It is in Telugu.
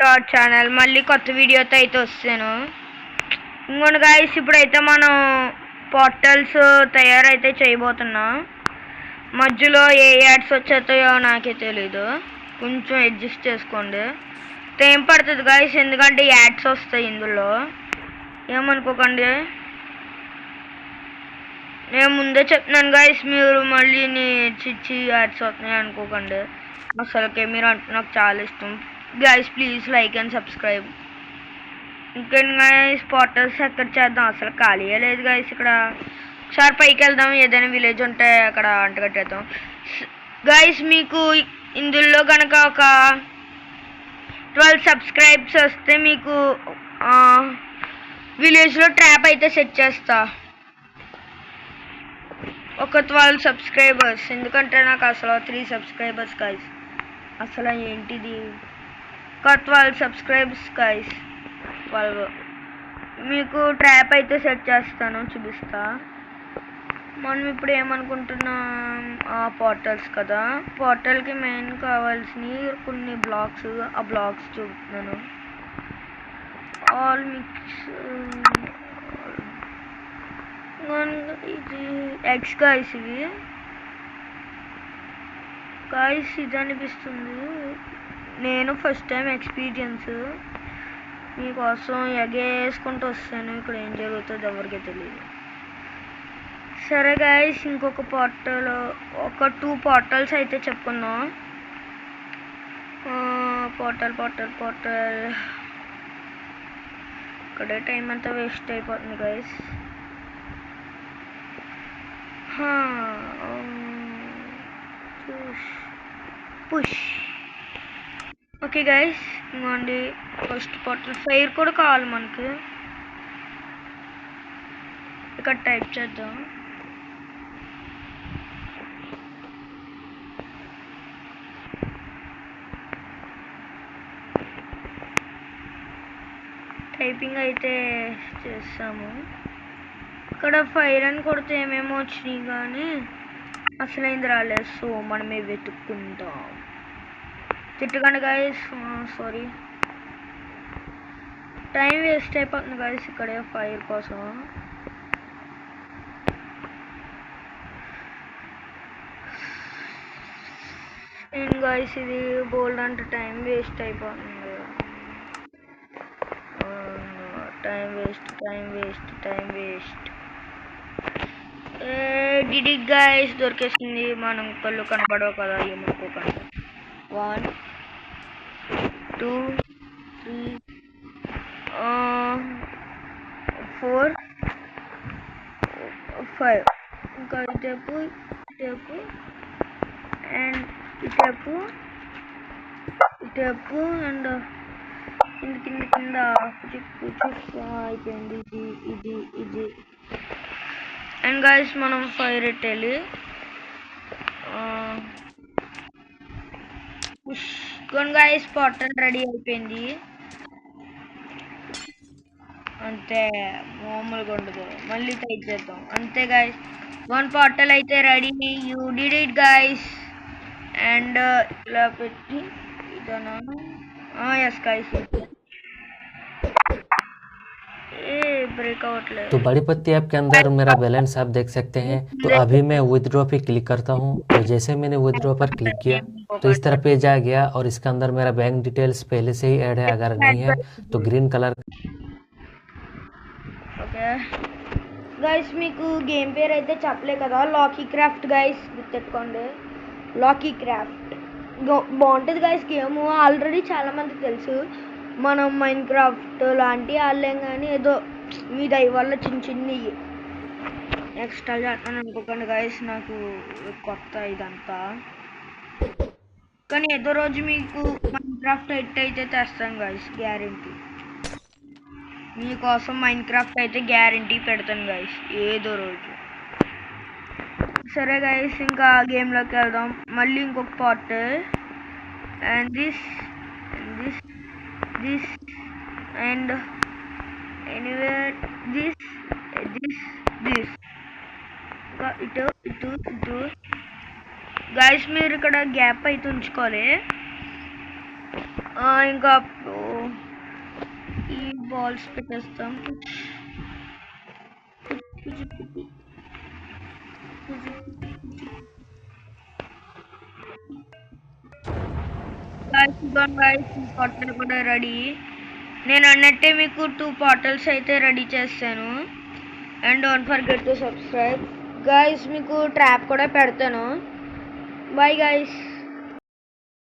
డాట్ ఛానల్ మళ్ళీ కొత్త వీడియోతో అయితే వస్తాను. ఇంకోటి గైస్, ఇప్పుడైతే మనం పోర్టల్స్ తయారైతే చేయబోతున్నాం. మధ్యలో ఏ యాడ్స్ వచ్చేస్తాయో నాకే తెలీదు, కొంచెం అడ్జస్ట్ చేసుకోండి. టైం పడుతుంది గైస్, ఎందుకంటే యాడ్స్ వస్తాయి ఇందులో, ఏమనుకోకండి. నేను ముందే చెప్తున్నాను గైస్, మీరు మళ్ళీ చిచ్చి యాడ్స్ వస్తున్నాయి అనుకోకండి. అసలుకే మీరు అంటే నాకు చాలా ఇష్టం guys. Please like and subscribe. ఇంకేంటి గైస్, పోర్టల్స్ ఎక్కడ చేద్దాం, అసలు ఖాళీయే లేదు గైస్. ఇక్కడ ఒకసారి పైకి వెళ్దాం, ఏదైనా విలేజ్ ఉంటే అక్కడ అంటగట్టేద్దాం గైస్. మీకు ఇందులో కనుక ఒక 12 సబ్స్క్రైబ్స్ వస్తే మీకు విలేజ్లో ట్రాప్ అయితే సెట్ చేస్తా. ఒక 12 సబ్స్క్రైబర్స్, ఎందుకంటే నాకు అసలు 3 సబ్స్క్రైబర్స్ గైస్. అసలు ఏంటిది, ఒక 12 సబ్స్క్రైబర్స్ గైస్. 12 మీకు ట్రాప్ అయితే సెట్ చేస్తాను, చూపిస్తా. మనం ఇప్పుడు ఏమనుకుంటున్నాం, పోర్టల్స్ కదా. పోర్టల్కి మెయిన్ కావాల్సినవి కొన్ని బ్లాక్స్, ఆ బ్లాక్స్ చూపుతున్నాను. ఆల్ మిక్స్ ఇది ఎగ్స్ గైస్. ఇవి గైస్ ఇది అనిపిస్తుంది, నేను ఫస్ట్ టైం ఎక్స్పీరియన్స్. మీకోసం ఎగేసుకుంటూ వస్తాను, ఇక్కడ ఏం జరుగుతుందో ఎవరికీ తెలియదు. సరే గైస్, ఇంకొక పోర్టల్, ఒక 2 పోర్టల్స్ అయితే చెప్పుకుందాం. పోర్టల్ ఇక్కడే టైం అంతా వేస్ట్ అయిపోతుంది గైస్. పుష్. ఓకే గైస్, ఇంకోండి ఫస్ట్ పోర్టల్. ఫైర్ కూడా కావాలి మనకు, ఇక్కడ టైప్ చేద్దాం. టైపింగ్ అయితే చేస్తాము. ఇక్కడ ఫైర్ అని కొడితే ఏమేమో వచ్చినాయి కానీ అసలైంది రాలేదు, సో మనమే వెతుక్కుంటాం. తిట్టకండి గైస్, సారీ. టైం వేస్ట్ అయిపోతుంది గైస్ ఇక్కడే ఫైర్ కోసం. నేను గైస్ ఇది బోల్డ్ అంటే టైం వేస్ట్ అయిపోతుంది. Time waste. డిడి గైస్ దొరికేసింది. మనం కళ్ళు కనపడవు కదా, ఏమనుకోకండి. 1 2 3 4 5. ఇంకా ఇటేపు అండ్ ఇటేపు అండ్ కింద అయిపోయింది. ఇది అండ్ గైస్ మనం ఫైర్ ఎట్టాలి. గైస్ పోర్టల్ రెడీ అయిపోయింది, అంతే. మామూలుగా ఉండదు, మళ్ళీ ట్రై చేద్దాం. అంతే గైస్, 1 పోర్టల్ అయితే ready. You did it guys. And ఇలా పెట్టి ఇదనా, ఎస్ గైస్. तो बड़ी पत्ती ऐप के अंदर मेरा बैलेंस आप देख सकते हैं। तो अभी मैं विथड्रॉ पे क्लिक करता हूँ। तो जैसे मैंने विथड्रॉ पर क्लिक किया तो इस तरह पेज आ गया और इसके अंदर मेरा बैंक डिटेल्स पहले से ही ऐड है। अगर नहीं है तो ग्रीन कलर। ఓకే గైస్, మీకు గేమ్ పేరు అయితే చెప్పలే కదా, లాకీ క్రాఫ్ట్ గైస్, గుర్తెట్టుకోండి. లాకీ క్రాఫ్ట్ బాగుంటుంది గైస్ గేమ్. ఆల్రెడీ చాలామందికి తెలుసు. మనం మైన్ క్రాఫ్ట్ లాంటివి ఆడలేం కానీ ఏదో మీ దయ వల్ల చిన్నవి ఎక్స్ట్రా చేస్తాను అనుకోకండి గైస్. నాకు కొత్త ఇదంతా, కానీ ఏదో రోజు మీకు మైన్ క్రాఫ్ట్ హిట్ అయితే తెస్తాను గైస్, గ్యారంటీ. మీకోసం మైన్ క్రాఫ్ట్ అయితే గ్యారంటీ పెడతాను గైస్ ఏదో రోజు. సరే గైస్, ఇంకా గేమ్లోకి వెళ్దాం. మళ్ళీ ఇంకొక part. And this and anywhere this ఇటు గైస్. మీరు ఇక్కడ గ్యాప్ అయితే ఉంచుకోవాలి. ఇంకా బాల్స్ పెట్టేస్తాం. గైస్ పోర్టల్ కూడా రెడీ. నేను అన్నట్టే మీకు 2 పోర్టల్స్ అయితే రెడీ చేస్తాను. And don't forget to subscribe. Guys మీకు ట్రాప్ కూడా పెడతాను. Bye guys.